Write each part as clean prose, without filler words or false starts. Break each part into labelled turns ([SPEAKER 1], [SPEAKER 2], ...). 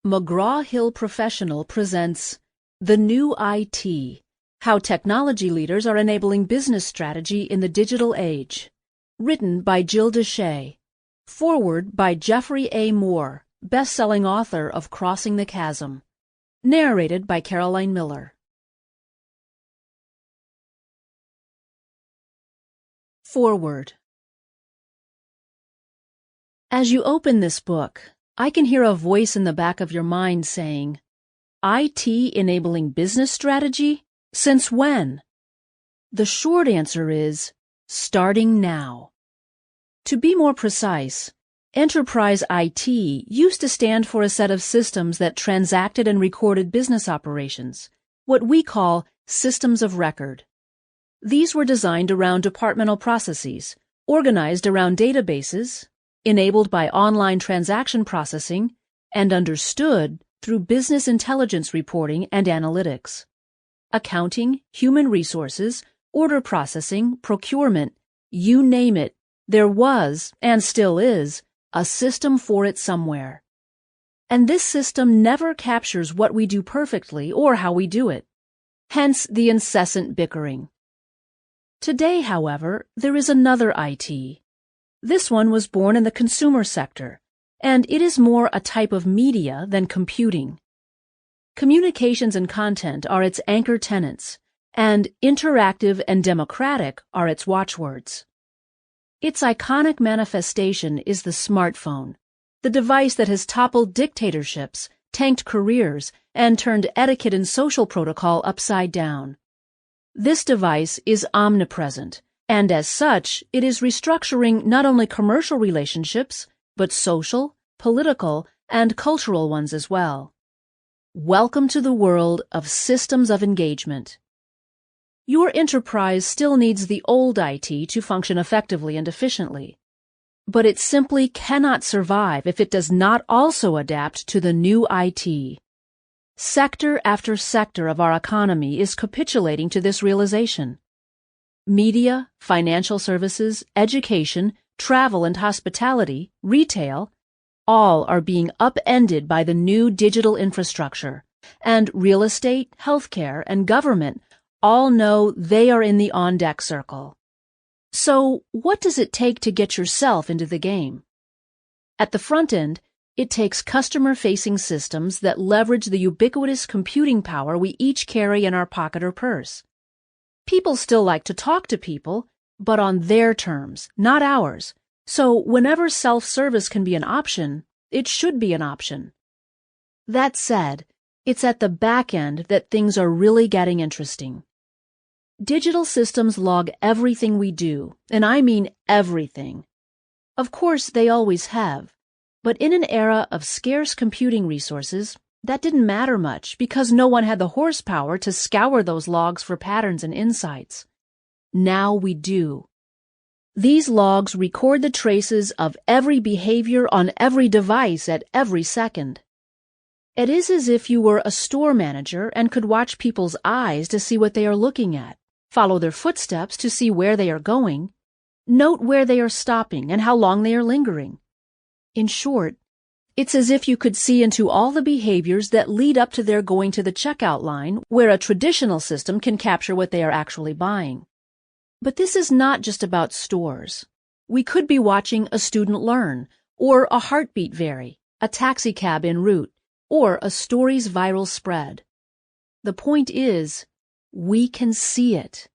[SPEAKER 1] McGraw-Hill Professional presents The New IT, How Technology Leaders Are Enabling Business Strategy in the Digital Age. Written by Jill Dyché. Foreword by Jeffrey A. Moore, best-selling author of Crossing the Chasm. Narrated by Caroline Miller. Foreword. As you open this book, I can hear a voice in the back of your mind saying, IT enabling business strategy? Since when? The short answer is, starting now. To be more precise, enterprise IT used to stand for a set of systems that transacted and recorded business operations, what we call systems of record. These were designed around departmental processes, organized around databases, enabled by online transaction processing, and understood through business intelligence reporting and analytics. Accounting, human resources, order processing, procurement, you name it, there was, and still is, a system for it somewhere. And this system never captures what we do perfectly or how we do it. Hence the incessant bickering. Today, however, there is another IT. This one was born in the consumer sector, and it is more a type of media than computing. Communications and content are its anchor tenets, and interactive and democratic are its watchwords. Its iconic manifestation is the smartphone, the device that has toppled dictatorships, tanked careers, and turned etiquette and social protocol upside down. This device is omnipresent, and as such, it is restructuring not only commercial relationships, but social, political, and cultural ones as well. Welcome to the world of systems of engagement. Your enterprise still needs the old IT to function effectively and efficiently, but it simply cannot survive if it does not also adapt to the new IT. Sector after sector of our economy is capitulating to this realization. Media, financial services, education, travel and hospitality, retail, all are being upended by the new digital infrastructure, and real estate, healthcare, and government all know they are in the on-deck circle. So, what does it take to get yourself into the game? At the front end, it takes customer-facing systems that leverage the ubiquitous computing power we each carry in our pocket or purse. People still like to talk to people, but on their terms, not ours. So whenever self-service can be an option, it should be an option. That said, it's at the back end that things are really getting interesting. Digital systems log everything we do, and I mean everything. Of course, they always have, but in an era of scarce computing resources, that didn't matter much because no one had the horsepower to scour those logs for patterns and insights. Now we do. These logs record the traces of every behavior on every device at every second. It is as if you were a store manager and could watch people's eyes to see what they are looking at, follow their footsteps to see where they are going, note where they are stopping and how long they are lingering. In short, it's as if you could see into all the behaviors that lead up to their going to the checkout line, where a traditional system can capture what they are actually buying. But this is not just about stores. We could be watching a student learn, or a heartbeat vary, a taxicab en route, or a story's viral spread. The point is, we can see it.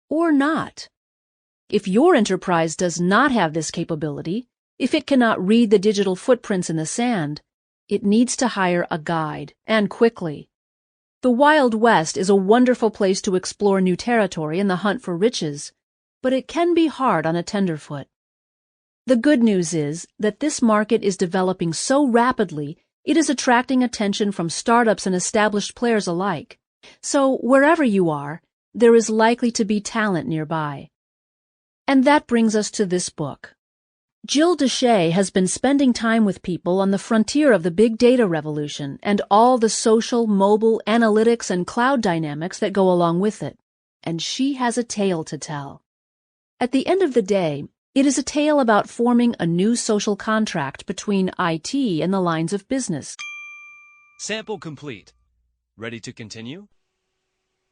[SPEAKER 1] Or not. If your enterprise does not have this capability, if it cannot read the digital footprints in the sand, it needs to hire a guide, and quickly. The Wild West is a wonderful place to explore new territory in the hunt for riches, but it can be hard on a tenderfoot. The good news is that this market is developing so rapidly it is attracting attention from startups and established players alike. So wherever you are, there is likely to be talent nearby. And that brings us to this book. Jill Dyché has been spending time with people on the frontier of the big data revolution and all the social, mobile, analytics, and cloud dynamics that go along with it, and she has a tale to tell. At the end of the day, it is a tale about forming a new social contract between IT and the lines of business.
[SPEAKER 2] Sample complete. Ready to continue?